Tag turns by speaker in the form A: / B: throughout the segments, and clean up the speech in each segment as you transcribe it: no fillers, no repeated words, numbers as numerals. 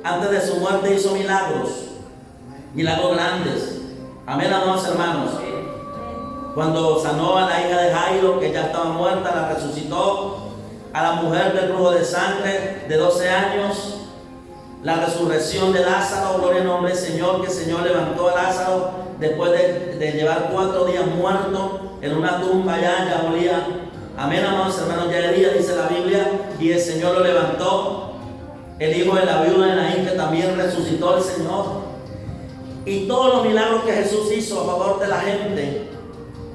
A: Antes de su muerte hizo milagros grandes. Amén, amados hermanos. Cuando sanó a la hija de Jairo, que ya estaba muerta, la resucitó. A la mujer del flujo de sangre de 12 años. La resurrección de Lázaro, gloria al nombre del Señor, que el Señor levantó a Lázaro después de llevar 4 días muerto en una tumba allá, ya olía. Amén, amados hermanos, ya hería, dice la Biblia, y el Señor lo levantó. El hijo de la viuda de Naín, que también resucitó el Señor. Y todos los milagros que Jesús hizo a favor de la gente.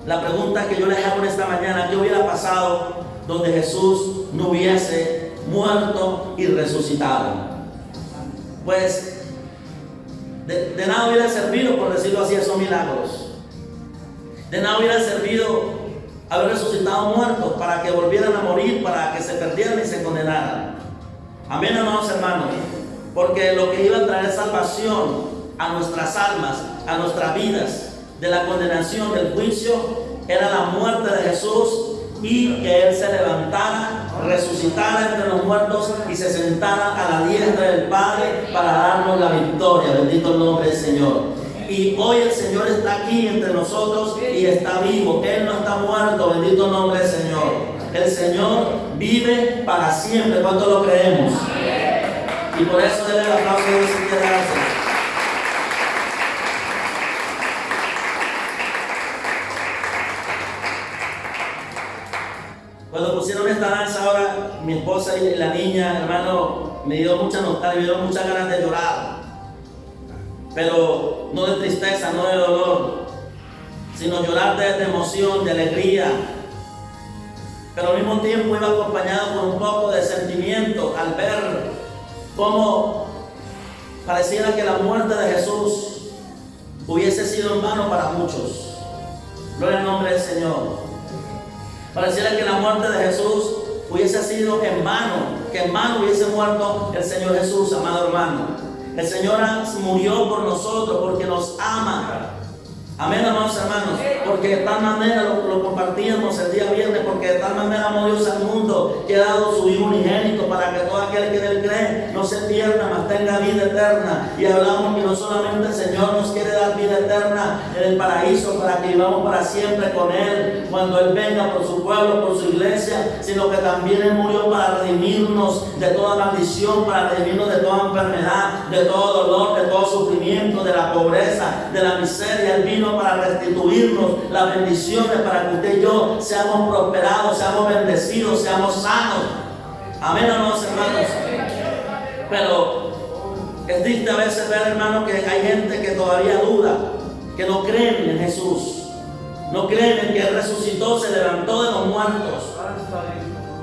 A: La pregunta que yo les hago en esta mañana: ¿qué hubiera pasado donde Jesús no hubiese muerto y resucitado? Pues de nada hubiera servido, por decirlo así, esos milagros. De nada hubiera servido haber resucitado muertos para que volvieran a morir, para que se perdieran y se condenaran. Amén, amados hermanos, porque lo que iba a traer salvación a nuestras almas, a nuestras vidas, de la condenación, del juicio, era la muerte de Jesús y que Él se levantara, resucitara entre los muertos y se sentara a la diestra del Padre para darnos la victoria. Bendito el nombre del Señor. Y hoy el Señor está aquí entre nosotros y está vivo. Él no está muerto. Bendito el nombre del Señor. El Señor vive para siempre. ¿Cuánto lo creemos? Y por eso debe el aplauso de Dios y gracias. Cuando pusieron esta danza ahora, mi esposa y la niña, hermano, me dio mucha nostalgia, me dio muchas ganas de llorar. Pero no de tristeza, no de dolor, sino llorar de emoción, de alegría. Pero al mismo tiempo iba acompañado con un poco de sentimiento al ver cómo pareciera que la muerte de Jesús hubiese sido en vano para muchos. Gloria al nombre del Señor. Pareciera que la muerte de Jesús hubiese sido en vano, que en vano hubiese muerto el Señor Jesús, amado hermano. El Señor murió por nosotros porque nos ama. Amén, amados hermanos, porque de tal manera lo compartíamos el día viernes, porque de tal manera amó Dios al mundo que ha dado su Hijo unigénito para que todo aquel que en Él cree no se pierda, mas tenga vida eterna. Y hablamos que no solamente el Señor nos quiere dar vida eterna en el paraíso para que vivamos para siempre con Él cuando Él venga por su pueblo, por su iglesia, sino que también Él murió para redimirnos de toda maldición, para redimirnos de toda enfermedad, de todo dolor, de todo sufrimiento, de la pobreza, de la miseria. Él vino para restituirnos las bendiciones, para que usted y yo seamos prosperados, seamos bendecidos, seamos sanos. Amén, amados hermanos. Pero es triste a veces ver, hermanos, que hay gente que todavía duda, que no creen en Jesús, no creen en que Él resucitó, se levantó de los muertos.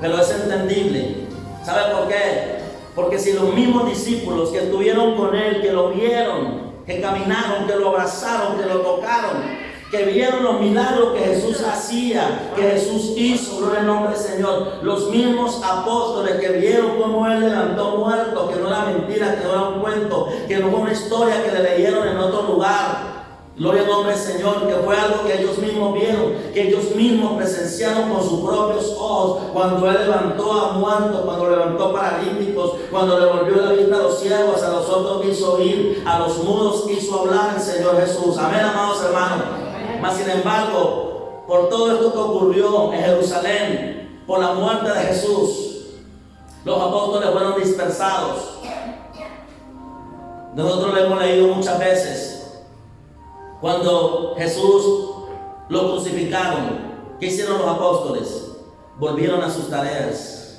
A: Pero es entendible. ¿Sabe por qué? Porque si los mismos discípulos que estuvieron con Él, que lo vieron, que caminaron, que lo abrazaron, que lo tocaron, que vieron los milagros que Jesús hacía, que Jesús hizo, gloria al nombre del Señor, los mismos apóstoles que vieron cómo Él levantó muertos, que no era mentira, que no era un cuento, que no fue una historia que le leyeron en otro lugar. Gloria al nombre del Señor, que fue algo que ellos mismos vieron, que ellos mismos presenciaron con sus propios ojos, cuando Él levantó a muertos, cuando levantó paralíticos, cuando le volvió la vista a los ciegos, a los sordos hizo oír, a los mudos hizo hablar el Señor Jesús. Amén, amados hermanos. Mas sin embargo, por todo esto que ocurrió en Jerusalén, por la muerte de Jesús, los apóstoles fueron dispersados. Nosotros lo hemos leído muchas veces. Cuando Jesús lo crucificaron, ¿qué hicieron los apóstoles? Volvieron a sus tareas.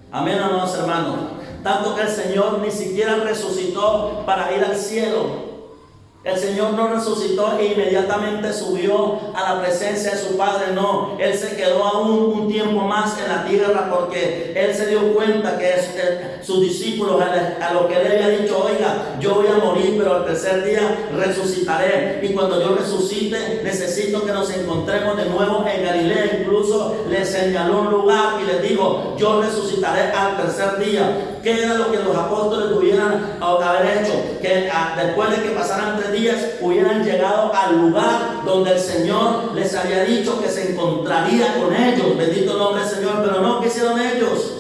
A: Amén, amados hermanos. Tanto que el Señor ni siquiera resucitó para ir al cielo. El Señor no resucitó e inmediatamente subió a la presencia de su Padre. No, Él se quedó aún un tiempo más en la tierra porque Él se dio cuenta que sus discípulos, a lo que Él había dicho: oiga, yo voy a morir, pero al tercer día resucitaré. Y cuando yo resucite, necesito que nos encontremos de nuevo en Galilea. Incluso les señaló un lugar y les dijo: yo resucitaré al tercer día. ¿Qué era lo que los apóstoles hubieran haber hecho? Que después de que pasaran 3 días hubieran llegado al lugar donde el Señor les había dicho que se encontraría con ellos. Bendito el nombre del Señor. Pero no, ¿qué hicieron ellos?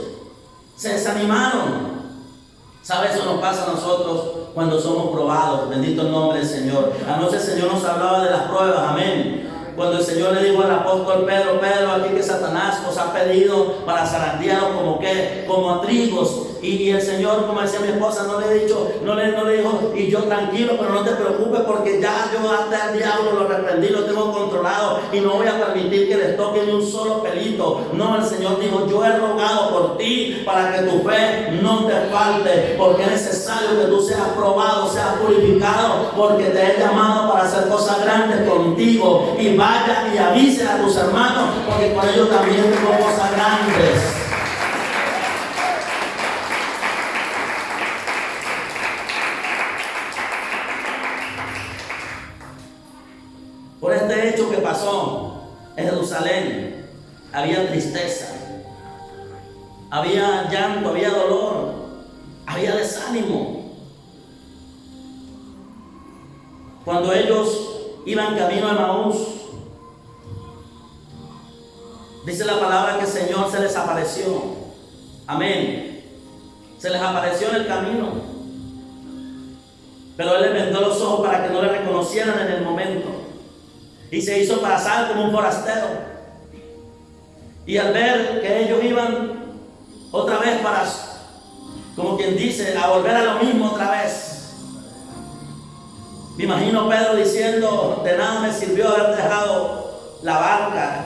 A: Se desanimaron. ¿Sabe? Eso nos pasa a nosotros cuando somos probados. Bendito el nombre del Señor. Anoche el Señor nos hablaba de las pruebas. Amén. Cuando el Señor le dijo al apóstol Pedro, Pedro, aquí que Satanás os ha pedido para zarandearos como a trigos. Y el Señor, como decía mi esposa, no le dijo, y yo tranquilo, pero no te preocupes porque ya yo hasta el diablo lo reprendí, lo tengo controlado y no voy a permitir que les toque ni un solo pelito. No, el Señor dijo, yo he rogado por ti para que tu fe no te falte, porque es necesario que tú seas probado, seas purificado, porque te he llamado para hacer cosas grandes contigo. Y vaya y avise a tus hermanos, porque con ellos también tengo cosas grandes. Por este hecho que pasó en Jerusalén, había tristeza, había llanto, había dolor, había desánimo. Cuando ellos iban camino a Emaús, dice la palabra que el Señor se les apareció. Amén. Se les apareció en el camino, pero Él les vendó los ojos para que no le reconocieran en el momento. Y se hizo pasar como un forastero. Y al ver que ellos iban otra vez como quien dice, a volver a lo mismo otra vez, me imagino Pedro diciendo, de nada me sirvió haber dejado la barca,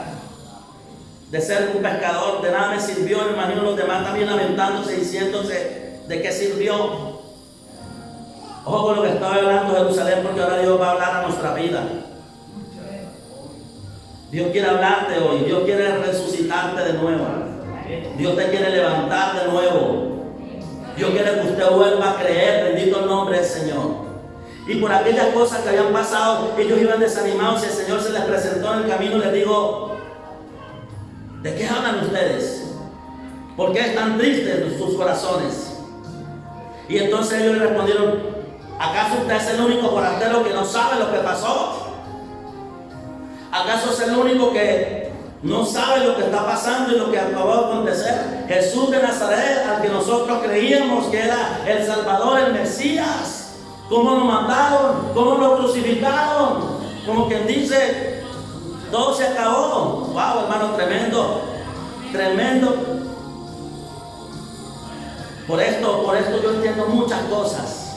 A: de ser un pescador, de nada me sirvió. Me imagino los demás también lamentándose, diciéndose, ¿de qué sirvió? Ojo con lo que estaba hablando de Jerusalén, porque ahora Dios va a hablar a nuestra vida. Dios quiere hablarte hoy, Dios quiere resucitarte de nuevo, Dios te quiere levantar de nuevo, Dios quiere que usted vuelva a creer. Bendito el nombre del Señor. Y por aquellas cosas que habían pasado, ellos iban desanimados y el Señor se les presentó en el camino y les dijo, ¿de qué hablan ustedes? ¿Por qué están tristes sus corazones? Y entonces ellos le respondieron, ¿acaso usted es el único forastero que no sabe lo que pasó? ¿Acaso es el único que no sabe lo que está pasando y lo que acabó de acontecer? Jesús de Nazaret, al que nosotros creíamos que era el Salvador, el Mesías, ¿cómo lo mataron? ¿Cómo lo crucificaron? Como quien dice, todo se acabó. Wow, hermano, tremendo, tremendo. Por esto yo entiendo muchas cosas.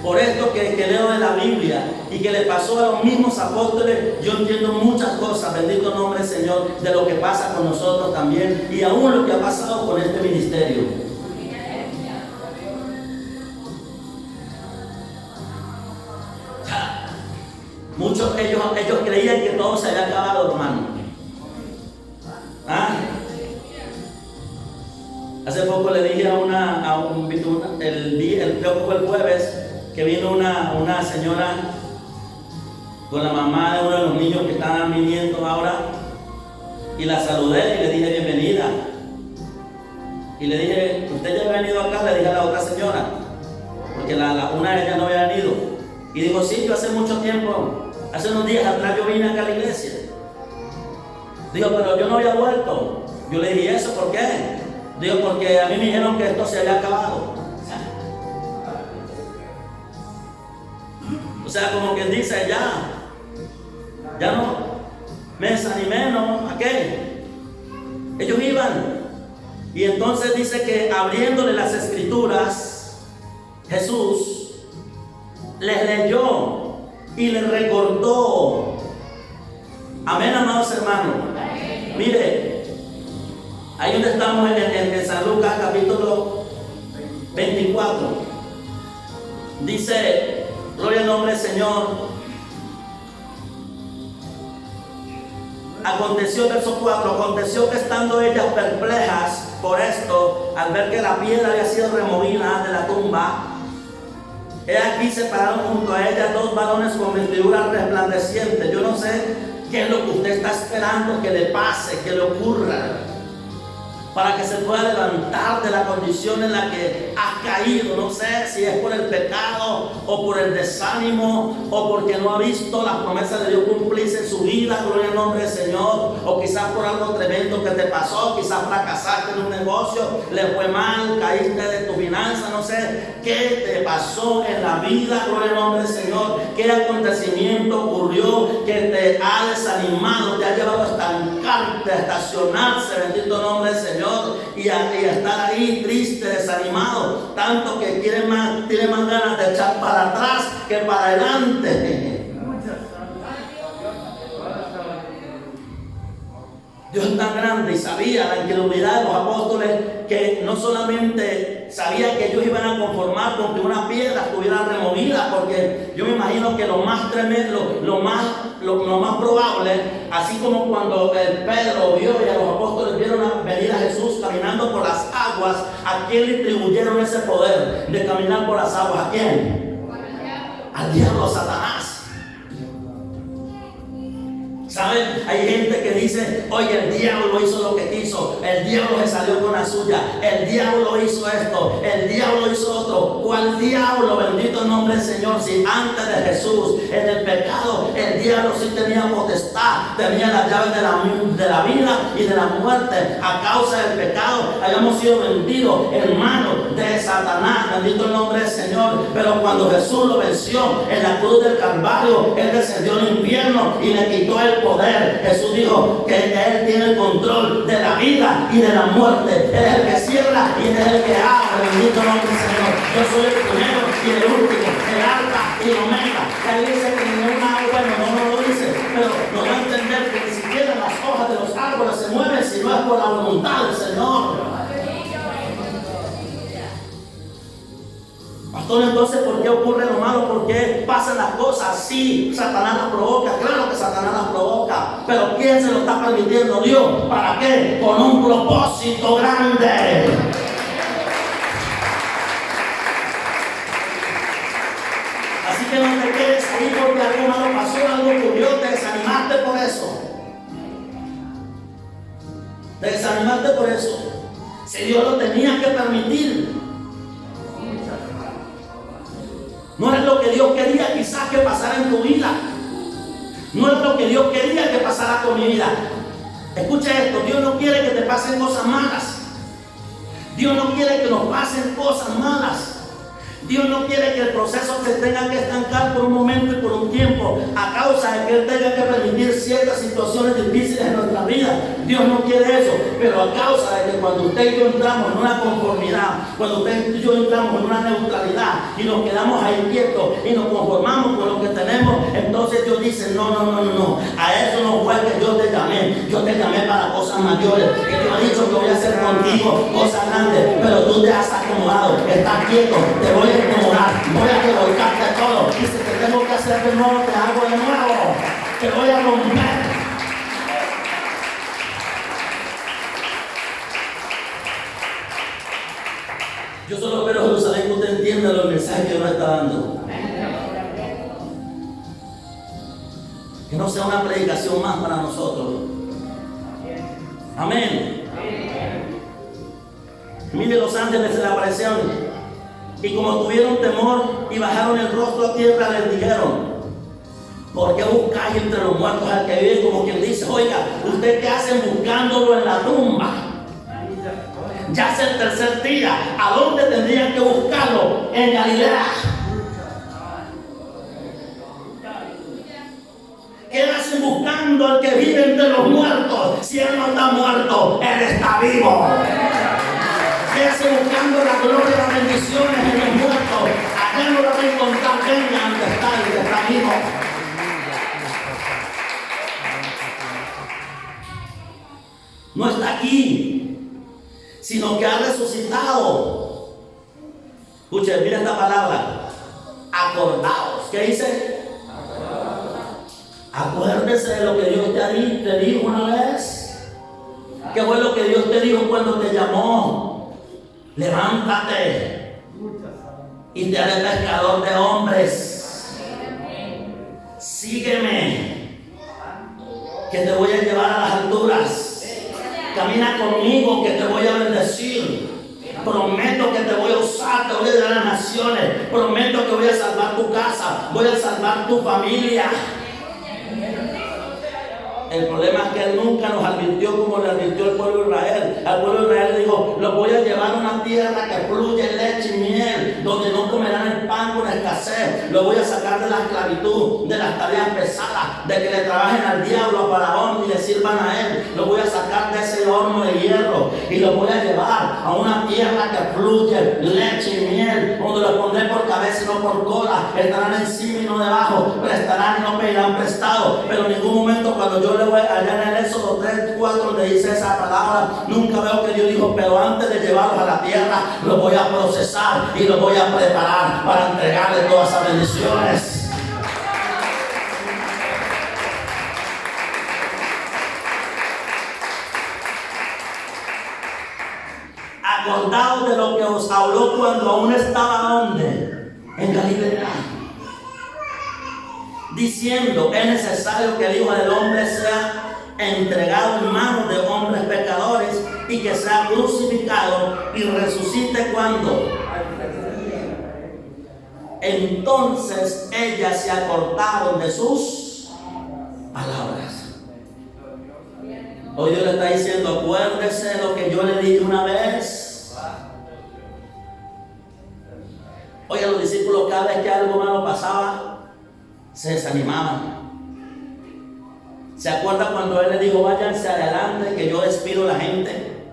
A: Por esto que leo de la Biblia y que le pasó a los mismos apóstoles, yo entiendo muchas cosas, bendito el nombre del Señor, de lo que pasa con nosotros también y aún lo que ha pasado con este ministerio. Muchos ellos creían que todo se había acabado, hermano. ¿Ah? Hace poco le dije creo que fue el jueves, que vino una señora con la mamá de uno de los niños que estaban viniendo ahora, y la saludé y le dije bienvenida. Y le dije, ¿usted ya había venido acá? Le dije a la otra señora, porque una de ellas no había venido. Y digo, sí, yo hace mucho tiempo, hace unos días atrás yo vine acá a la iglesia. Digo, pero yo no había vuelto. Yo le dije, ¿eso por qué? Digo, porque a mí me dijeron que esto se había acabado. O sea, como quien dice, ya no, me desanimé, ¿no? ¿A qué? Ellos iban. Y entonces dice que abriéndole las escrituras, Jesús les leyó y les recordó. Amén, amados hermanos. Mire, ahí donde estamos en San Lucas capítulo 24. Dice, gloria al nombre del Señor. Aconteció, verso 4, aconteció que estando ellas perplejas por esto, al ver que la piedra había sido removida de la tumba, he aquí se pararon junto a ellas dos varones con vestiduras resplandecientes. Yo no sé qué es lo que usted está esperando que le pase, que le ocurra. para que se pueda levantar de la condición en la que has caído. No sé si es por el pecado o por el desánimo o porque no ha visto las promesas de Dios cumplirse en su vida, gloria al nombre del Señor, o quizás por algo tremendo que te pasó, quizás fracasaste en un negocio, le fue mal, caíste de tu finanza, no sé qué te pasó en la vida, gloria al nombre del Señor, qué acontecimiento ocurrió que te ha desanimado, te ha llevado a estancarte, a estacionarse, bendito nombre del Señor, y a estar ahí triste, desanimado, tanto que tiene más ganas de echar para atrás que para adelante. Dios es tan grande y sabía la incredulidad de los apóstoles, que no solamente sabía que ellos iban a conformar con que una piedra estuviera removida, porque yo me imagino que lo más tremendo, lo más probable, así como cuando Pedro vio y a los apóstoles vieron venir a Jesús caminando por las aguas, ¿a quién le atribuyeron ese poder de caminar por las aguas? ¿A quién? Al diablo, a Satanás. ¿Saben? Hay gente que dice, oye, el diablo hizo lo que quiso, el diablo se salió con la suya, el diablo hizo esto, el diablo hizo otro. ¿Cuál diablo? Bendito el nombre del Señor. Si antes de Jesús, en el pecado, el diablo sí tenía potestad, tenía las llaves de la vida y de la muerte. A causa del pecado hayamos sido vendidos en manos de Satanás, bendito el nombre del Señor. Pero cuando Jesús lo venció en la cruz del Calvario, Él descendió al infierno y le quitó el poder. Jesús dijo que Él tiene el control de la vida y de la muerte. Él es el que cierra y Él es el que abre, bendito el nombre del Señor. Yo soy el primero y el último, el alfa y el omega. Él dice que ninguna, bueno, no lo dice, pero nos va a entender que ni siquiera las hojas de los árboles se mueven si no es por la voluntad del Señor. Pastor, entonces, ¿por qué ocurre lo malo? ¿Por qué pasan las cosas? Sí, Satanás las provoca, claro que Satanás las provoca, pero ¿quién se lo está permitiendo? Dios. ¿Para qué? Con un propósito grande. Así que no te quedes ahí porque algo malo pasó, algo ocurrió, te desanimaste por eso. Te desanimaste por eso. Si Dios lo tenía que permitir. No es lo que Dios quería quizás que pasara en tu vida. No es lo que Dios quería que pasara con mi vida. Escucha esto, Dios no quiere que te pasen cosas malas. Dios no quiere que nos pasen cosas malas. Dios no quiere que el proceso se tenga que estancar por un momento y por un tiempo a causa de que Él tenga que permitir ciertas situaciones difíciles en nuestra vida. Dios no quiere eso, pero a causa de que cuando usted y yo entramos en una conformidad, cuando usted y yo entramos en una neutralidad y nos quedamos ahí quietos y nos conformamos con lo que tenemos, entonces Dios dice, no, a eso no fue que yo te llamé para cosas mayores, y yo he dicho que voy a hacer contigo cosas grandes, pero tú te has acomodado, estás quieto, te voy a incomodar, voy a revolcarte todo, y si te tengo que hacer de nuevo, te hago de nuevo, te voy a romper. Yo solo espero, Jerusalén, que usted entienda los mensajes que nos está dando. Que no sea una predicación más para nosotros. Amén. Mire, los ángeles se le aparecieron y como tuvieron temor y bajaron el rostro a tierra, les dijeron: ¿por qué buscáis entre los muertos al que vive? Como quien dice: oiga, ¿usted qué hacen buscándolo en la tumba? Ya es el tercer día. ¿A dónde tendrían que buscarlo? En Galilea. ¿Qué hacen buscando al que vive entre los muertos? Si Él no está muerto, Él está vivo. ¿Qué hacen buscando la gloria y las bendiciones en los muertos? Allá no la van a encontrar. Venga donde está el que está vivo. No está aquí, sino que ha resucitado. Escuchen, mira esta palabra: acordaos. ¿Qué dice? Acuérdese de lo que Dios te dijo una vez. ¿Qué fue lo que Dios te dijo cuando te llamó? Levántate y te haré pescador de hombres. Sígueme, que te voy a llevar a las alturas. Camina conmigo que te voy a bendecir. Prometo que te voy a usar, te voy a dar a las naciones. Prometo que voy a salvar tu casa, voy a salvar tu familia. El problema es que Él nunca nos advirtió como le advirtió al pueblo de Israel. Al pueblo de Israel le dijo: los voy a llevar a una tierra que fluye leche y miel, donde no comerán el pan con escasez. Los voy a sacar de la esclavitud, de las tareas pesadas, de que le trabajen al diablo, a Faraón y le sirvan a él. Los voy a sacar de ese horno de hierro y los voy a llevar a una tierra que fluye leche y miel, donde los pondré por cabeza y no por cola. Estarán encima y no debajo, prestarán y no pedirán prestado. Pero en ningún momento, cuando yo le voy allá en el Éxodo 3:4, donde dice esa palabra, nunca veo que Dios dijo: pero antes de llevarlos a la tierra, los voy a procesar y los voy a preparar para entregarle todas esas bendiciones. Acordaos de lo que os habló cuando aún estaba donde, en Galilea, diciendo: es necesario que el Hijo del Hombre sea entregado en manos de hombres pecadores y que sea crucificado y resucite cuando. Entonces ellas se acordaron de sus palabras. Hoy Dios le está diciendo: acuérdese lo que yo le dije una vez. Oye, los discípulos, cada vez que algo malo pasaba, se desanimaban. ¿Se acuerda cuando Él le dijo: váyanse adelante que yo despido a la gente?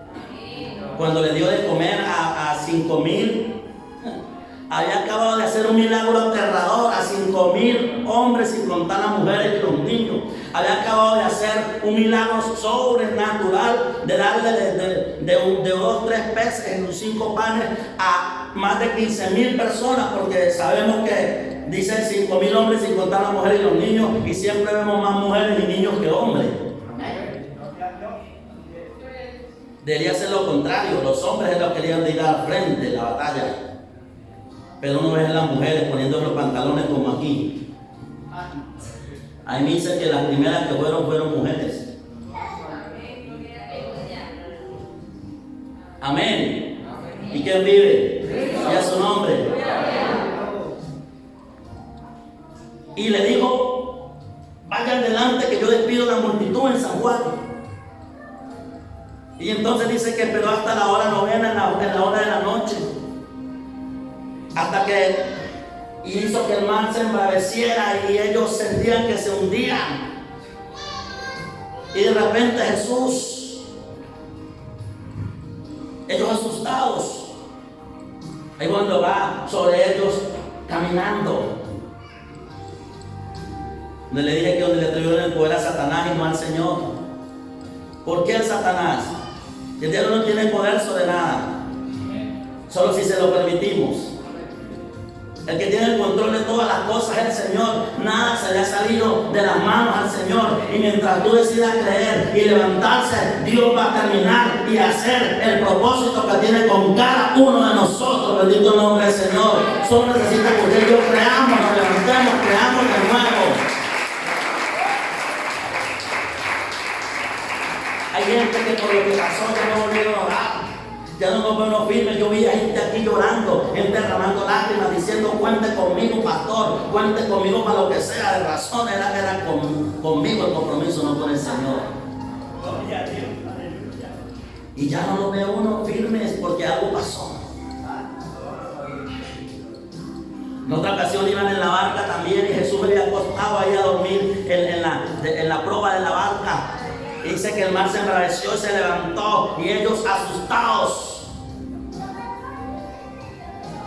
A: Cuando le dio de comer a 5,000. Había acabado de hacer un milagro aterrador a 5,000 hombres, sin contar las mujeres y los niños. Había acabado de hacer un milagro sobrenatural de darle de 2 o 3 peces en los 5 panes a más de 15,000 personas, porque sabemos que dicen 5,000 hombres sin contar las mujeres y los niños, y siempre vemos más mujeres y niños que hombres. Debería ser lo contrario, los hombres es los que querían ir al frente en la batalla, pero uno ve a las mujeres poniendo los pantalones como aquí. Ahí me dice que las primeras que fueron mujeres. Amén. ¿Y quién vive? Y a su nombre. Y le dijo: vayan delante que yo despido a la multitud en San Juan. Y entonces dice que esperó hasta la hora novena, en la hora de la noche, hasta que hizo que el mar se embraveciera y ellos sentían que se hundían. Y de repente Jesús, ellos asustados, ahí cuando va sobre ellos caminando, donde le dije que donde le atribuyeron el poder a Satanás y no al Señor. ¿Por qué el Satanás? El diablo no tiene poder sobre nada, solo si se lo permitimos. El que tiene el control de todas las cosas es el Señor. Nada se le ha salido de las manos al Señor. Y mientras tú decidas creer y levantarse, Dios va a terminar y hacer el propósito que tiene con cada uno de nosotros. Bendito el nombre del Señor. Solo necesita que usted y yo creamos, nos levantemos, creamos de nuevo. Hay gente que por lo que pasó ya no volvieron a orar. Ya no nos vemos firmes. Yo vi a gente aquí llorando, gente derramando lágrimas, diciendo: cuente conmigo, pastor, cuente conmigo para lo que sea. De razón era conmigo el compromiso, no con el Señor. Y ya no lo ve uno firmes porque algo pasó. En otra ocasión iban en la barca también y Jesús había acostado ahí a dormir en la proa de la barca. Dice que el mar se embraveció y se levantó y ellos asustados.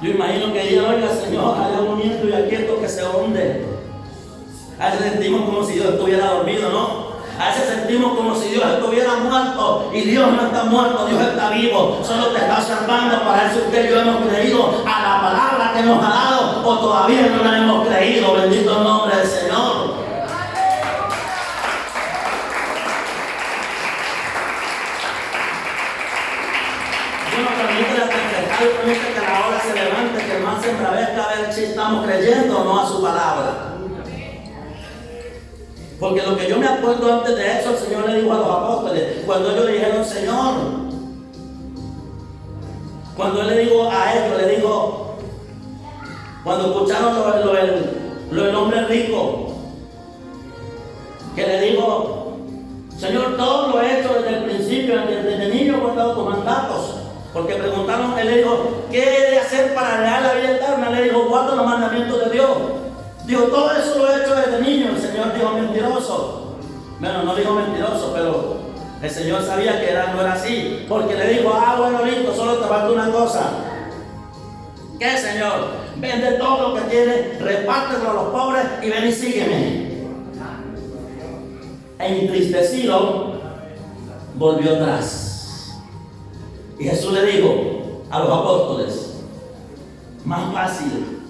A: Yo imagino que dijeron: oiga, Señor, hay un viento y aquí esto que se hunde. A veces sentimos como si Dios estuviera dormido, ¿no? A veces sentimos como si Dios estuviera muerto, y Dios no está muerto, Dios está vivo. Solo te está observando para ver si usted y yo hemos creído a la palabra que nos ha dado o todavía no la hemos creído. Bendito el nombre del Señor. Permite que la ola se levante, que el mar se embravezca, a ver si estamos creyendo o no a su palabra. Porque lo que yo me acuerdo antes de eso, el Señor le dijo a los apóstoles, cuando ellos le dijeron, Señor, cuando Él le dijo a ellos, le dijo, cuando escucharon lo del hombre rico, que le dijo, Señor, todo lo he hecho desde el principio, desde niño he guardado tus mandatos. Porque preguntaron, Él le dijo, ¿qué he de hacer para heredar la vida eterna? Le dijo, guarda los mandamientos de Dios. Dijo, todo eso lo he hecho desde niño. El Señor dijo, mentiroso. Bueno, no dijo mentiroso, pero el Señor sabía que no era así. Porque le dijo, bueno, listo, solo te falta una cosa. ¿Qué, Señor? Vende todo lo que tienes, repártelo a los pobres y ven y sígueme. Entristecido, volvió atrás. Y Jesús le dijo a los apóstoles, más fácil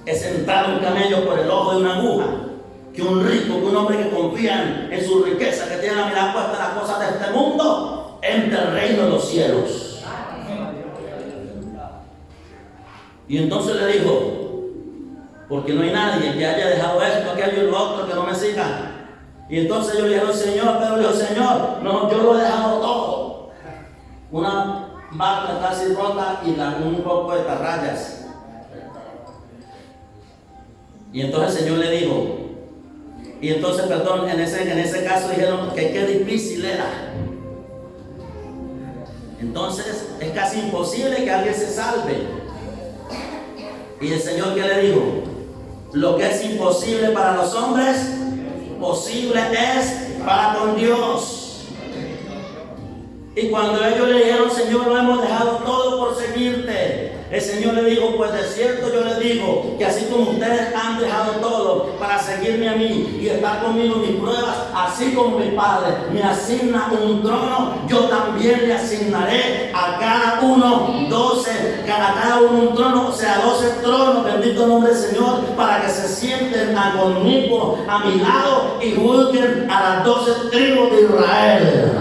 A: es entrar un camello por el ojo de una aguja que un rico, que un hombre que confía en su riqueza, que tiene la mirada puesta en las cosas de este mundo, entre el reino de los cielos. Y entonces le dijo, porque no hay nadie que haya dejado esto, aquello y lo otro, que no me siga. Y entonces ellos le dijeron, Señor, pero le dijo, Señor, no, yo lo he dejado todo. Una barca casi rota y un poco de tarrayas. Y entonces el Señor le dijo, y entonces, perdón, en ese caso dijeron que qué difícil era. Entonces es casi imposible que alguien se salve. Y el Señor, ¿qué le dijo? Lo que es imposible para los hombres, posible es para con Dios. Y cuando ellos le dijeron, Señor, lo hemos dejado todo por seguirte, el Señor le dijo, pues de cierto yo les digo que así como ustedes han dejado todo para seguirme a mí y estar conmigo en mis pruebas, así como mi Padre me asigna un trono, yo también le asignaré a cada uno 12, a cada uno un trono, o sea, 12 tronos, bendito nombre del Señor, para que se sienten conmigo a mi lado y juzguen a las 12 tribus de Israel.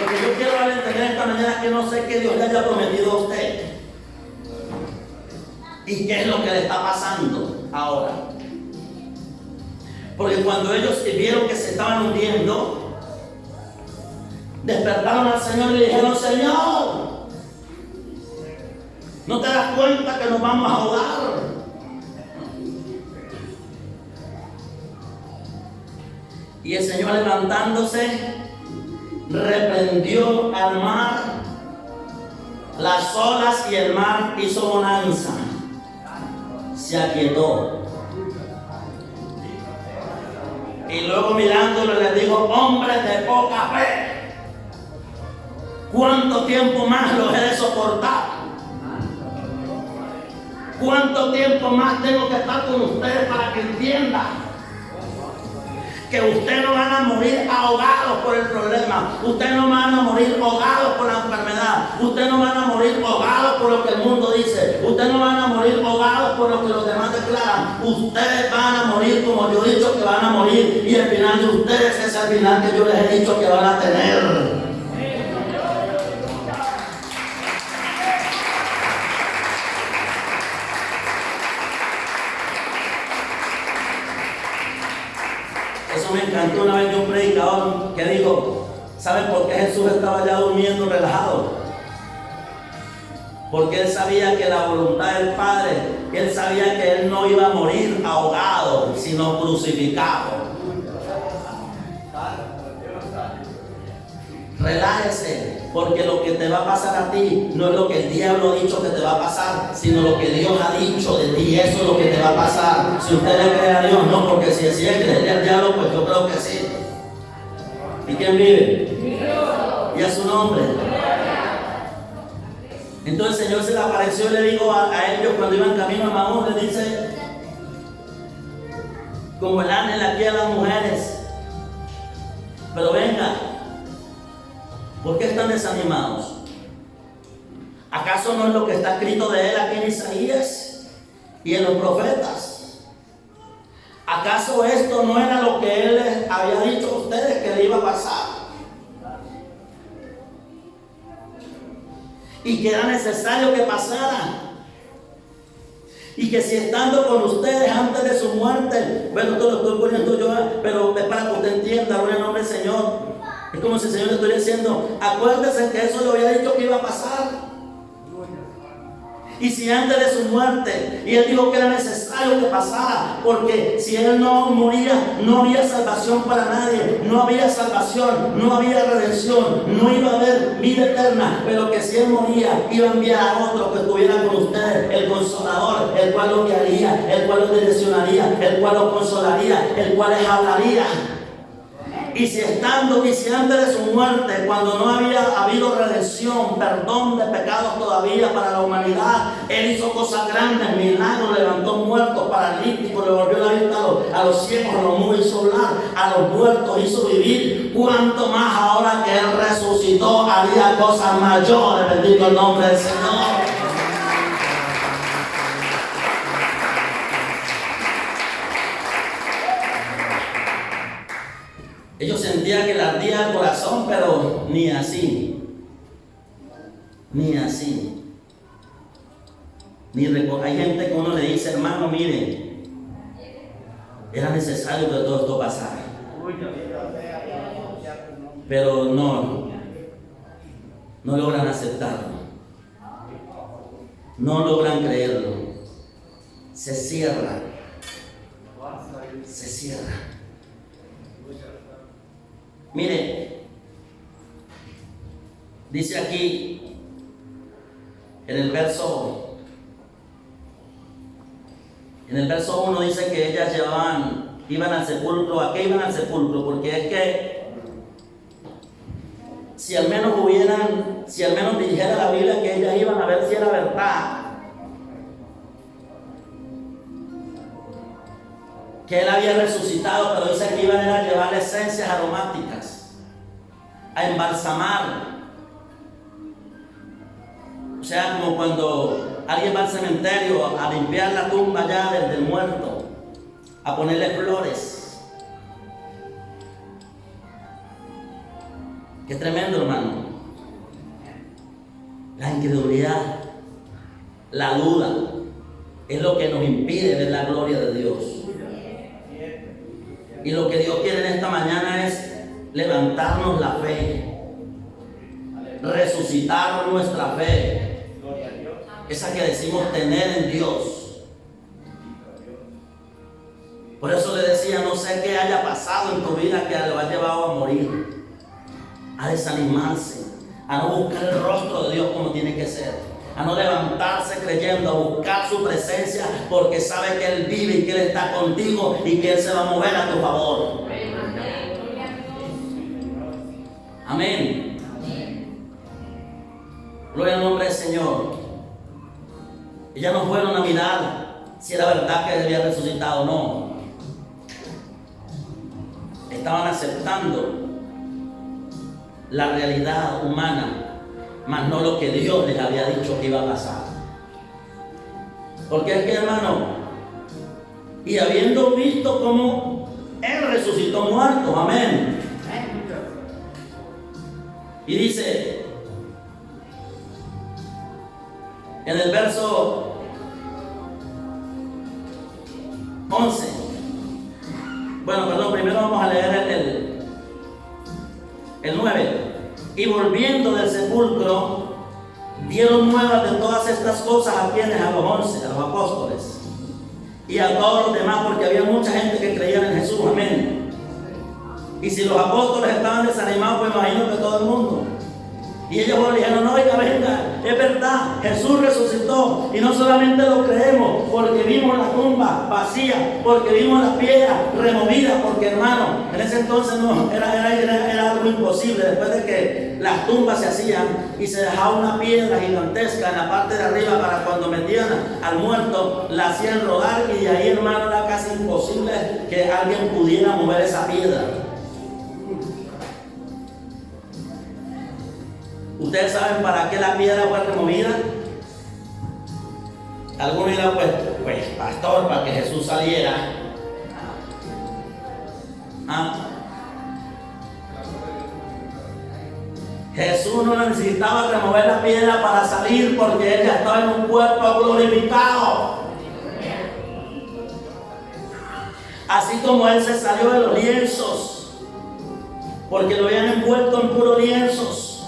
A: Lo que yo quiero darle a entender esta mañana es que no sé qué Dios le haya prometido a usted y qué es lo que le está pasando ahora. Porque cuando ellos vieron que se estaban hundiendo, despertaron al Señor y le dijeron, Señor, ¿no te das cuenta que nos vamos a ahogar? Y el Señor, levantándose, reprendió al mar, las olas y el mar hizo bonanza, se aquietó. Y luego mirándolo le dijo, hombres de poca fe, ¿cuánto tiempo más los he de soportar? ¿Cuánto tiempo más tengo que estar con ustedes para que entiendan que ustedes no van a morir ahogados por el problema? Ustedes no van a morir ahogados por la enfermedad. Ustedes no van a morir ahogados por lo que el mundo dice. Ustedes no van a morir ahogados por lo que los demás declaran. Ustedes van a morir como yo he dicho que van a morir. Y el final de ustedes es el final que yo les he dicho que van a tener. Eso me encantó una vez de un predicador que dijo, ¿saben por qué Jesús estaba ya durmiendo relajado? Porque él sabía que la voluntad del Padre, él sabía que él no iba a morir ahogado, sino crucificado. Relájese, porque lo que te va a pasar a ti no es lo que el diablo ha dicho que te va a pasar, sino lo que Dios ha dicho de ti. Eso es lo que te va a pasar. Si usted le cree a Dios, no, porque si es creerle al diablo, pues yo creo que sí. ¿Y quién vive? Dios. Y a su nombre. Entonces el Señor se le apareció y le dijo a ellos cuando iban camino a Maús, le dice, como el ángel aquí a las mujeres, pero venga, ¿por qué están desanimados? ¿Acaso no es lo que está escrito de él aquí en Isaías y en los profetas? ¿Acaso esto no era lo que él les había dicho a ustedes que le iba a pasar? y que era necesario que pasara. Y que si estando con ustedes antes de su muerte, bueno, esto lo estoy poniendo yo, pero es para que usted entienda, gloria al nombre del Señor. Es como si el Señor le estuviera diciendo, acuérdese que eso le había dicho que iba a pasar. Y si antes de su muerte, y él dijo que era necesario que pasara, porque si él no moría, no había salvación para nadie, no había salvación, no había redención, no iba a haber vida eterna, pero que si él moría, iba a enviar a otro que estuviera con ustedes, el Consolador, el cual los guiaría, el cual los direccionaría, el cual los consolaría, el cual les hablaría. Y si antes de su muerte, cuando no había habido redención, perdón de pecados todavía para la humanidad, él hizo cosas grandes, milagros, levantó muertos, paralíticos, le volvió la vista a los ciegos, a los mudos hizo hablar, a los muertos hizo vivir. Cuanto más ahora que él resucitó, haría cosas mayores. Bendito el nombre del Señor. Ellos sentían que le ardía el corazón, pero ni así. Ni así. Hay gente que uno le dice, hermano, mire, era necesario que todo esto pasara. Pero no logran aceptarlo. No logran creerlo. Se cierra. Se cierra. Mire, dice aquí en el verso 1 dice que ellas iban al sepulcro. ¿A qué iban al sepulcro? Porque es que si al menos dijera la Biblia que ellas iban a ver si era verdad, que él había resucitado, pero dice que iban a llevar esencias aromáticas, a embalsamar. O sea, como cuando alguien va al cementerio a limpiar la tumba ya del muerto, a ponerle flores. Qué tremendo, hermano. La incredulidad, la duda, es lo que nos impide ver la gloria de Dios. Y lo que Dios quiere en esta mañana es levantarnos la fe, resucitar nuestra fe, esa que decimos tener en Dios. Por eso le decía, no sé qué haya pasado en tu vida que lo ha llevado a morir, a desanimarse, a no buscar el rostro de Dios como tiene que ser, a no levantarse creyendo, a buscar su presencia, porque sabe que Él vive y que Él está contigo y que Él se va a mover a tu favor. Amén. Gloria al nombre del Señor. Ellas no fueron a mirar si era verdad que Él había resucitado o no. Estaban aceptando la realidad humana, más no lo que Dios les había dicho que iba a pasar. Porque es que, hermano, y habiendo visto cómo Él resucitó muerto, amén. Y dice en el verso 11, bueno, perdón, primero vamos a leer el 9. Y volviendo del sepulcro, dieron nuevas de todas estas cosas a quienes, a los 11, a los apóstoles y a todos los demás, porque había mucha gente que creía en Jesús, amén. Y si los apóstoles estaban desanimados, pues imagino que todo el mundo. Y ellos le dijeron, no, oiga, venga, es verdad, Jesús resucitó. Y no solamente lo creemos porque vimos la tumba vacía, porque vimos la piedra removida, porque, hermano, en ese entonces no, era algo imposible. Después de que las tumbas se hacían y se dejaba una piedra gigantesca en la parte de arriba para cuando metían al muerto, la hacían rodar, y de ahí, hermano, era casi imposible que alguien pudiera mover esa piedra. ¿Ustedes saben para qué la piedra fue removida? Algunos dirán, pues pastor, para que Jesús saliera. Jesús no necesitaba remover la piedra para salir porque Él ya estaba en un cuerpo glorificado. Así como Él se salió de los lienzos, porque lo habían envuelto en puros lienzos.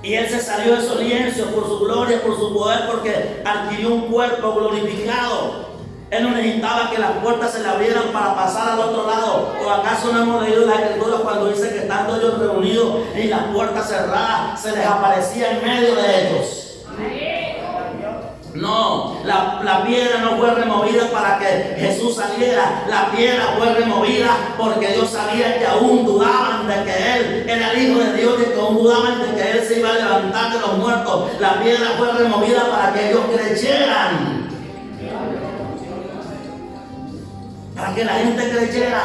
A: Y Él se salió de esos lienzos por su gloria, por su poder, porque adquirió un cuerpo glorificado. Él no necesitaba que las puertas se le abrieran para pasar al otro lado. ¿O acaso no hemos leído la Escritura cuando dice que estando ellos reunidos y las puertas cerradas, se les aparecía en medio de ellos? No, la piedra no fue removida para que Jesús saliera. La piedra fue removida porque Dios sabía que aún dudaban de que Él era el Hijo de Dios, y que aún dudaban de que Él se iba a levantar de los muertos. La piedra fue removida para que ellos creyeran. Para que la gente creyera.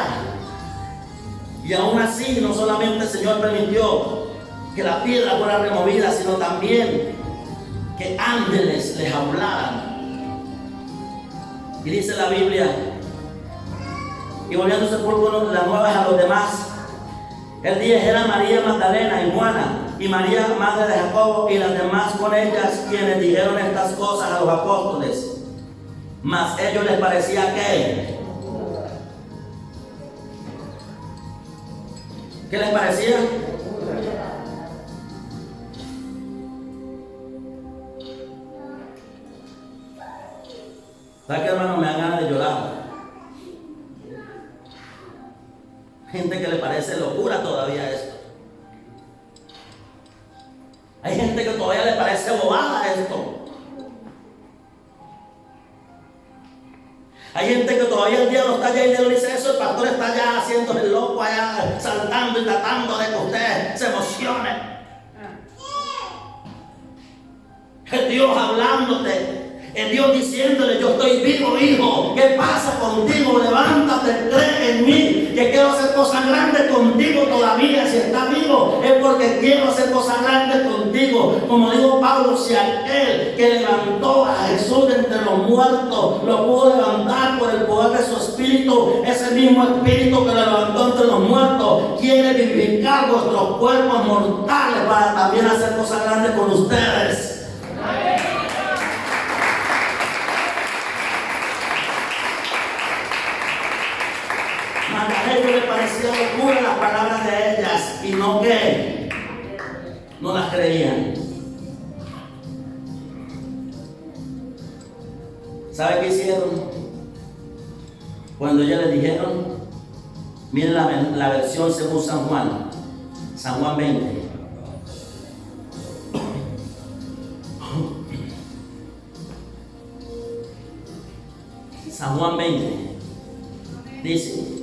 A: Y aún así, no solamente el Señor permitió que la piedra fuera removida, sino también que ángeles les hablaran. Y dice la Biblia: y volviendo al sepulcro las nuevas a los demás. El 10 era María Magdalena y Juana, y María, madre de Jacobo, y las demás con ellas, quienes dijeron estas cosas a los apóstoles. Mas ellos les parecía que... ¿qué les parecía? ¿Sabes qué, hermano? Me dan ganas de llorar. Gente que le parece locura todavía esto. Hay gente que todavía le parece bobada esto. Hay gente que todavía el diablo está allá y le dice eso, el pastor está allá haciendo el loco allá, saltando y tratando de que usted se emocione. Es Dios hablándote. Es Dios diciéndole: yo estoy vivo, hijo. ¿Qué pasa contigo? Levántate, cree en mí, que quiero hacer cosas grandes contigo todavía. Si estás vivo es porque quiero hacer cosas grandes contigo. Como dijo Pablo, si aquel que levantó a Jesús de entre los muertos lo pudo levantar por el poder de su espíritu, ese mismo espíritu que lo levantó entre los muertos quiere vivificar vuestros cuerpos mortales para también hacer cosas grandes con ustedes. A ellos les parecía locura las palabras de ellas, y no que no las creían. ¿Sabe qué hicieron? Cuando ellos les dijeron, miren la versión según San Juan 20. San Juan 20 dice: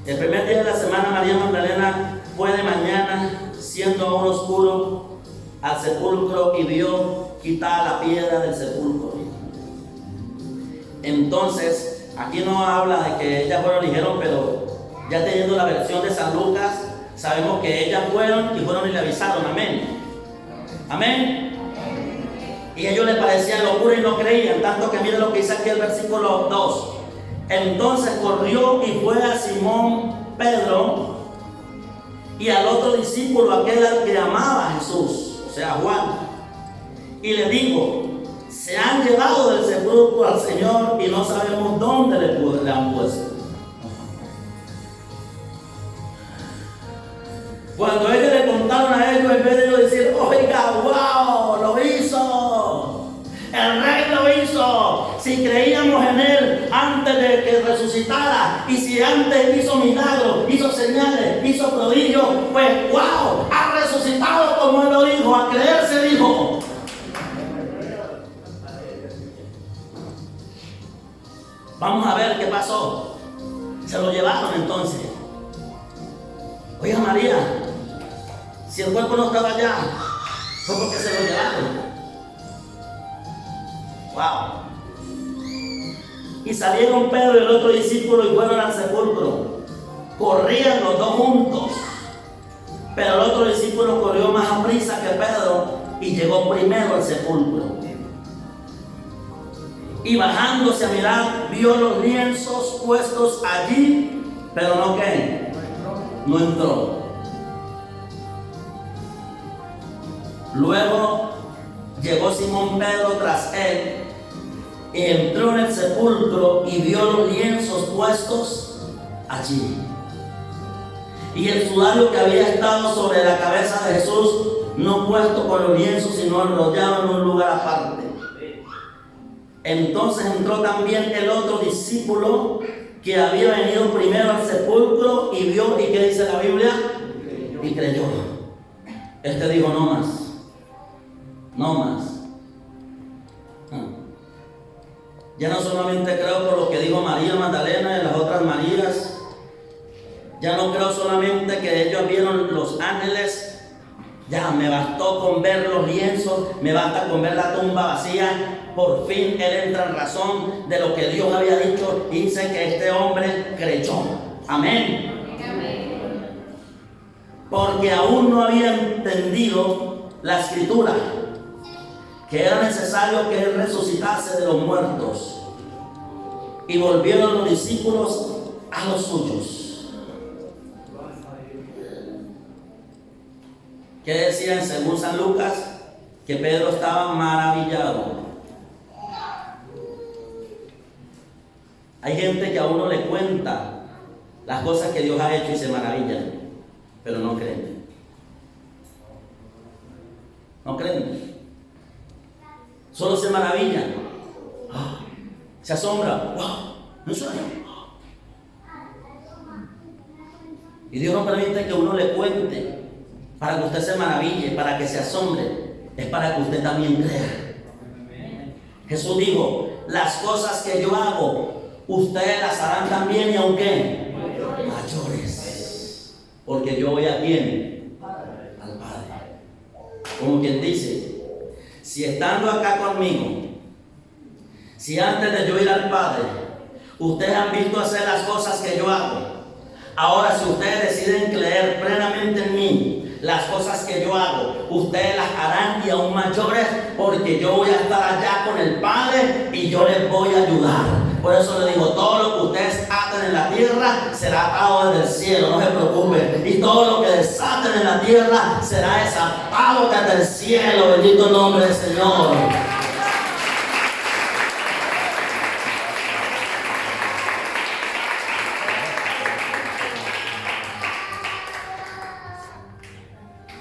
A: el primer día de la semana, María Magdalena fue de mañana, siendo aún oscuro, al sepulcro y vio quitada la piedra del sepulcro. Entonces, aquí no habla de que ellas fueron y dijeron, pero ya teniendo la versión de San Lucas, sabemos que ellas fueron y le avisaron. Amén. Amén. Y a ellos les parecía locura y no creían, tanto que miren lo que dice aquí el versículo 2. Entonces corrió y fue a Simón Pedro y al otro discípulo, aquel al que amaba a Jesús, o sea, Juan, y le dijo: se han llevado del sepulcro al Señor y no sabemos dónde le han puesto. Cuando ellos le contaron a ellos, en vez de ellos decir: oiga, wow, lo hizo, el rey lo hizo. Si creíamos en él antes de que resucitara, y si antes hizo milagros, hizo señales, hizo prodigios, pues wow, ha resucitado como él lo dijo. A creer se dijo. Vamos a ver qué pasó. Se lo llevaron entonces. Oiga, María, si el cuerpo no estaba allá, fue porque se lo llevaron. Wow. Y salieron Pedro y el otro discípulo y fueron al sepulcro. Corrían los dos juntos, pero el otro discípulo corrió más aprisa que Pedro y llegó primero al sepulcro. Y bajándose a mirar, vio los lienzos puestos allí, pero no ¿qué? No entró. Luego llegó Simón Pedro tras él y entró en el sepulcro y vio los lienzos puestos allí. Y el sudario que había estado sobre la cabeza de Jesús, no puesto con los lienzos, sino enrollado en un lugar aparte. Entonces entró también el otro discípulo que había venido primero al sepulcro y vio, ¿y qué dice la Biblia? Y creyó. Este dijo: no más, no más. Ya no solamente creo por lo que dijo María Magdalena y las otras Marías. Ya no creo solamente que ellos vieron los ángeles. Ya me bastó con ver los lienzos, me basta con ver la tumba vacía. Por fin él entra en razón de lo que Dios había dicho y dice que este hombre creyó. Amén. Porque aún no había entendido la escritura, que era necesario que él resucitase de los muertos. Y volvieron los discípulos a los suyos. ¿Qué decían según San Lucas? Que Pedro estaba maravillado. Hay gente que a uno le cuenta las cosas que Dios ha hecho y se maravillan, pero no creen. No creen. Solo se maravillan. Se asombran. ¡Wow! ¿No suena? Y Dios no permite que uno le cuente para que usted se maraville, para que se asombre. Es para que usted también crea. Jesús dijo: las cosas que yo hago, ustedes las harán también, y aunque mayores. Porque yo voy a quién? Al Padre. Como quien dice: si estando acá conmigo, si antes de yo ir al Padre, ustedes han visto hacer las cosas que yo hago, ahora si ustedes deciden creer plenamente en mí, las cosas que yo hago, ustedes las harán y aún mayores, porque yo voy a estar allá con el Padre y yo les voy a ayudar. Por eso les digo: todo lo que ustedes aten en la tierra será atado desde el cielo, no se preocupen. Y todo lo que desaten en la tierra será desatado desde el cielo. Bendito el nombre del Señor.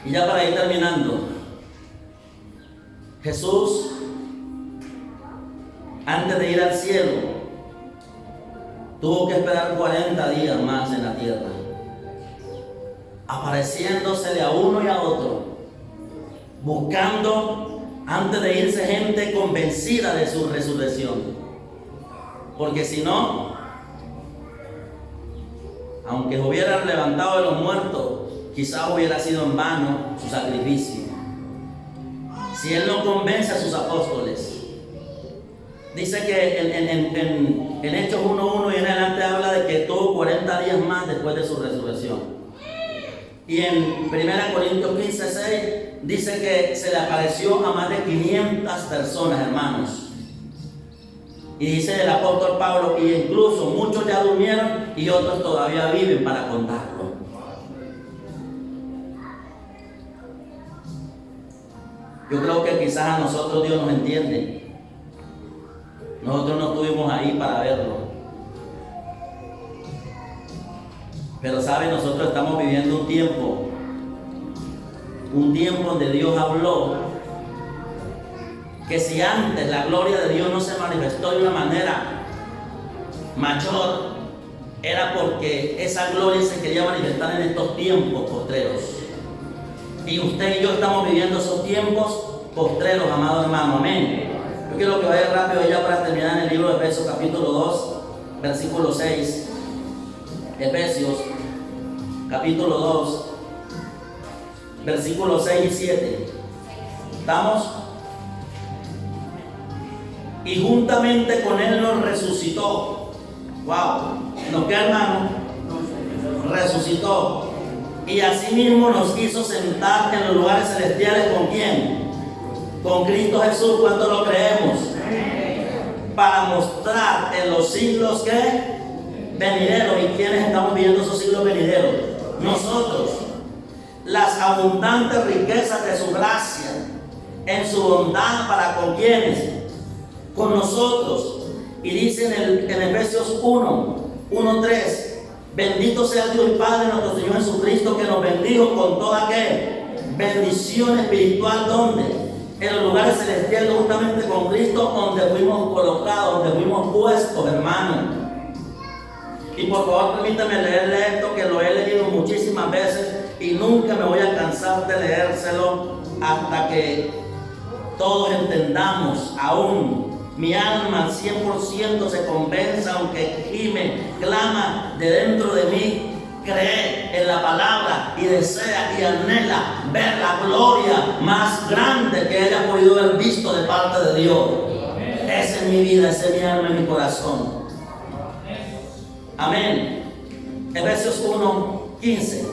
A: Y ya para ir terminando, Jesús, antes de ir al cielo, tuvo que esperar 40 días más en la tierra, apareciéndosele a uno y a otro, buscando antes de irse gente convencida de su resurrección. Porque si no, aunque hubieran levantado de los muertos, quizás hubiera sido en vano su sacrificio. Si él no convence a sus apóstoles. Dice que en Hechos 1:1 y en adelante habla de que tuvo 40 días más después de su resurrección. Y en 1 Corintios 15:6 dice que se le apareció a más de 500 personas, hermanos. Y dice el apóstol Pablo: y incluso muchos ya durmieron y otros todavía viven para contarlo. Yo creo que quizás a nosotros Dios nos entiende. Nosotros no estuvimos ahí para verlo. Pero saben, nosotros estamos viviendo un tiempo donde Dios habló que si antes la gloria de Dios no se manifestó de una manera mayor, era porque esa gloria se quería manifestar en estos tiempos postreros. Y usted y yo estamos viviendo esos tiempos postreros, amados hermanos. Amén. Yo quiero que vaya rápido ya para terminar en el libro de Efesios capítulo 2, versículo 6. Efesios capítulo 2, versículos 6 y 7. ¿Estamos? Y juntamente con él nos resucitó. Wow. ¿Nos qué, hermano? Resucitó. Y asimismo nos hizo sentar en los lugares celestiales. ¿Con quién? Con Cristo Jesús. ¿Cuánto lo creemos? Para mostrar en los siglos que venideros. ¿Y quiénes estamos viendo esos siglos venideros? Nosotros. las abundantes riquezas de su gracia, en su bondad para con quienes, con nosotros. Y dice en Efesios 1:3, bendito sea Dios y Padre nuestro Señor Jesucristo, que nos bendijo con toda ¿qué? Bendición espiritual. ¿Dónde? En los lugares celestiales, justamente con Cristo, donde fuimos colocados, donde fuimos puestos, hermano. Y por favor permítame leerle esto, que lo he leído muchísimas veces y nunca me voy a cansar de leérselo hasta que todos entendamos. Aún mi alma al 100% se convenza, aunque gime, clama de dentro de mí, cree en la palabra y desea y anhela ver la gloria más grande que haya podido haber visto de parte de Dios. Esa es mi vida, esa es mi alma y mi corazón. Amén. Efesios 1:15.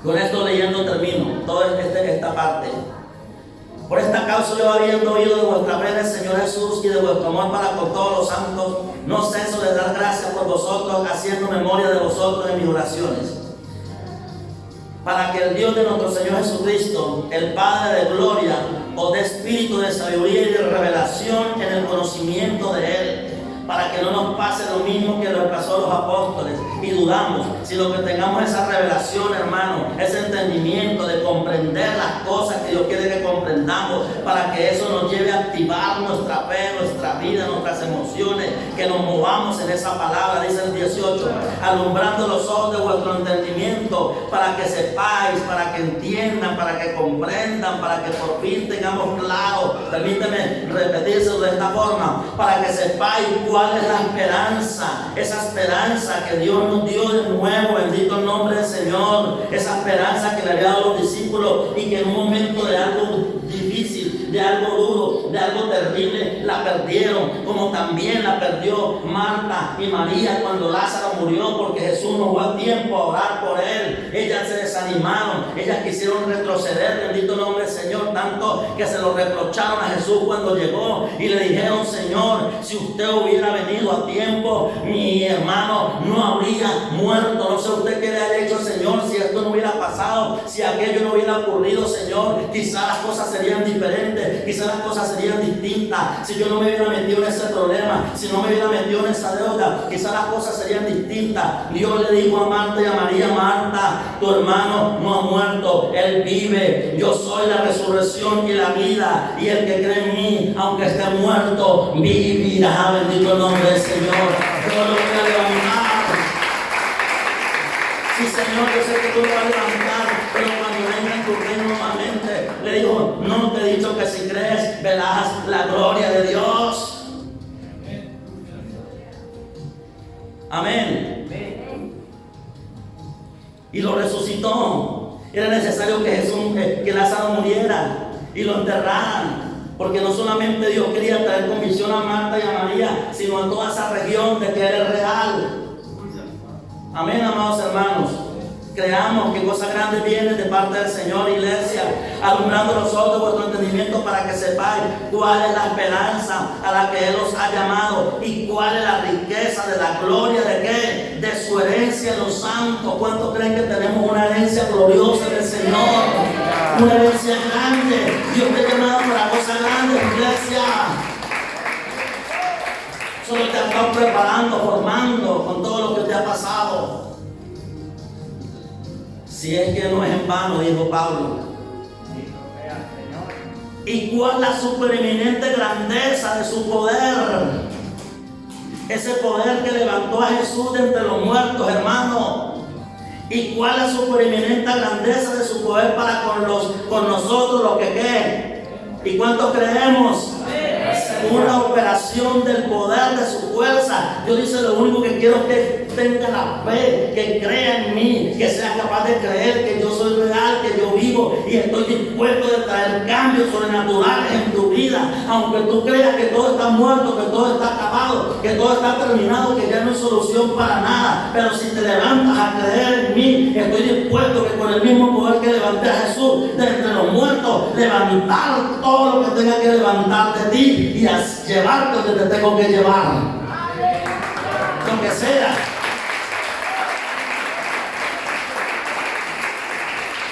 A: Con esto leyendo termino toda esta parte. Por esta causa yo, habiendo oído de vuestra fe en el Señor Jesús y de vuestro amor para con todos los santos, no ceso de dar gracias por vosotros, haciendo memoria de vosotros en mis oraciones, para que el Dios de nuestro Señor Jesucristo, el Padre de gloria, os dé espíritu de sabiduría y de revelación en el conocimiento de Él, para que no nos pase lo mismo que les pasó a los apóstoles y dudamos, sino que tengamos esa revelación, hermano, ese entendimiento de comprender las cosas que Dios quiere que comprendamos, para que eso nos lleve a activar nuestra fe, nuestra vida, nuestras emociones, que nos movamos en esa palabra. Dice el 18, alumbrando los ojos de vuestro entendimiento, para que sepáis, para que entiendan, para que comprendan, para que por fin tengamos claro. Permíteme repetírselo de esta forma, para que sepáis cuál es la esperanza, esa esperanza que Dios nos dio de nuevo, bendito el nombre del Señor, esa esperanza que le había dado a los discípulos y que en un momento de algo difícil, de algo duro, de algo terrible, la perdieron, como también la perdió Marta y María cuando Lázaro murió, porque Jesús no fue a tiempo a orar por él. Ellas se desanimaron, ellas quisieron retroceder, bendito el nombre del Señor, tanto que se lo reprocharon a Jesús cuando llegó y le dijeron: Señor, si usted hubiera venido a tiempo, mi hermano no habría muerto. No sé usted qué le ha hecho, Señor, si esto no hubiera pasado, si aquello no hubiera ocurrido, Señor, quizás las cosas serían diferentes, quizás las cosas serían distintas. Si yo no me hubiera metido en ese problema, si no me hubiera metido en esa deuda, quizás las cosas serían distintas. Dios le dijo a Marta y a María: Marta, tu hermano no ha muerto, él vive. Yo soy la resurrección y la vida, y el que cree en mí, aunque esté muerto, vivirá. Bendito el nombre del Señor. Yo lo voy a levantar. Sí, Señor, yo sé que tú lo vas a levantar, pero cuando venga en tu reino nuevamente, le digo: no te he dicho que si crees verás la gloria de Dios. Amén. Y lo resucitó. Era necesario que Lázaro muriera y lo enterraran, porque no solamente Dios quería traer convicción a Marta y a María, sino a toda esa región de que Él es real. Amén, amados hermanos. Creamos que cosas grandes vienen de parte del Señor, iglesia, alumbrando los ojos de vuestro entendimiento, para que sepáis cuál es la esperanza a la que Él os ha llamado y cuál es la riqueza de la gloria de ¿qué? De su herencia en los santos. ¿Cuántos creen que tenemos una herencia gloriosa del Señor? Una herencia grande. Dios te ha llamado para cosas grandes, iglesia. Solo te ha estado preparando, formando con todo lo que te ha pasado. Si es que no es en vano, dijo Pablo. ¿Y cuál la supereminente grandeza de su poder? Ese poder que levantó a Jesús de entre los muertos, hermano. ¿Y cuál la supereminente grandeza de su poder para con nosotros, los que creen? ¿Y cuántos creemos? Una operación del poder de su fuerza. Yo dice: lo único que quiero es que tenga la fe, que crea en mí, que sea capaz de creer que yo soy real, que yo vivo y estoy dispuesto a traer cambios sobrenaturales en tu vida. Aunque tú creas que todo está muerto, que todo está acabado, que todo está terminado, que ya no hay solución para nada, pero si te levantas a creer en mí, estoy dispuesto que con el mismo poder que levanté a Jesús de entre los muertos, levantar todo lo que tenga que levantar de ti y llevarte donde te tengo que llevar. Lo que sea.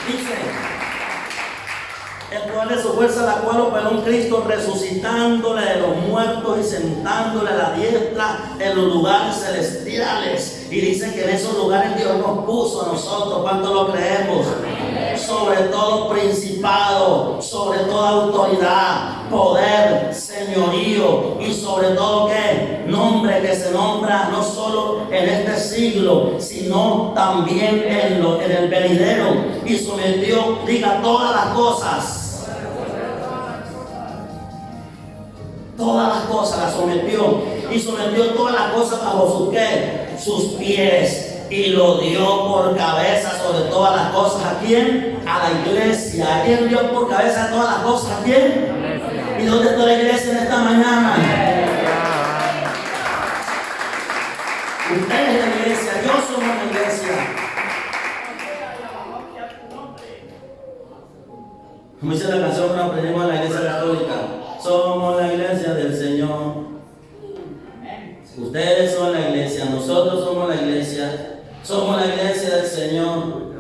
A: Dice, el cual es su fuerza, la cual operó en Cristo, resucitándole de los muertos y sentándole a la diestra en los lugares celestiales. Y dice que en esos lugares Dios nos puso a nosotros. ¿Cuánto lo creemos? Sobre todo principado, sobre toda autoridad, poder, señorío y sobre todo ¿qué? Nombre que se nombra no solo en este siglo, sino también en el venidero. Y sometió, diga, todas las cosas. Todas las cosas las sometió. Y sometió todas las cosas bajo sus ¿qué? Sus pies. Y lo dio por cabeza sobre todas las cosas. ¿A quién? A la iglesia. ¿A quién dio por cabeza todas las cosas? ¿A quién? ¿Y dónde está la iglesia en esta mañana? Usted es la iglesia, yo soy la iglesia. Como dice la canción que aprendimos en la iglesia católica, somos la iglesia del Señor. Ustedes son la iglesia, nosotros somos la iglesia. Somos la iglesia del Señor.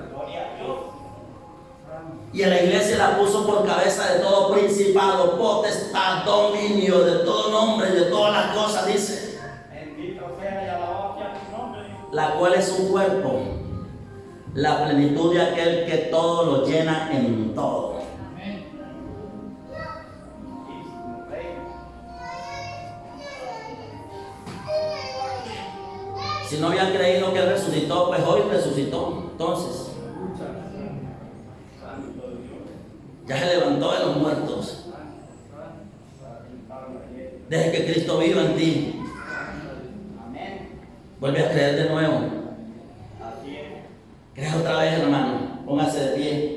A: Y a la iglesia la puso por cabeza de todo principado, potestad, dominio, de todo nombre, de todas las cosas, dice. La cual es su cuerpo, la plenitud de aquel que todo lo llena en todo. Si no habían creído que Él resucitó, pues hoy resucitó. Entonces, ya se levantó de los muertos. Deje que Cristo viva en ti. Vuelve a creer de nuevo. Crea otra vez, hermano. Póngase de pie.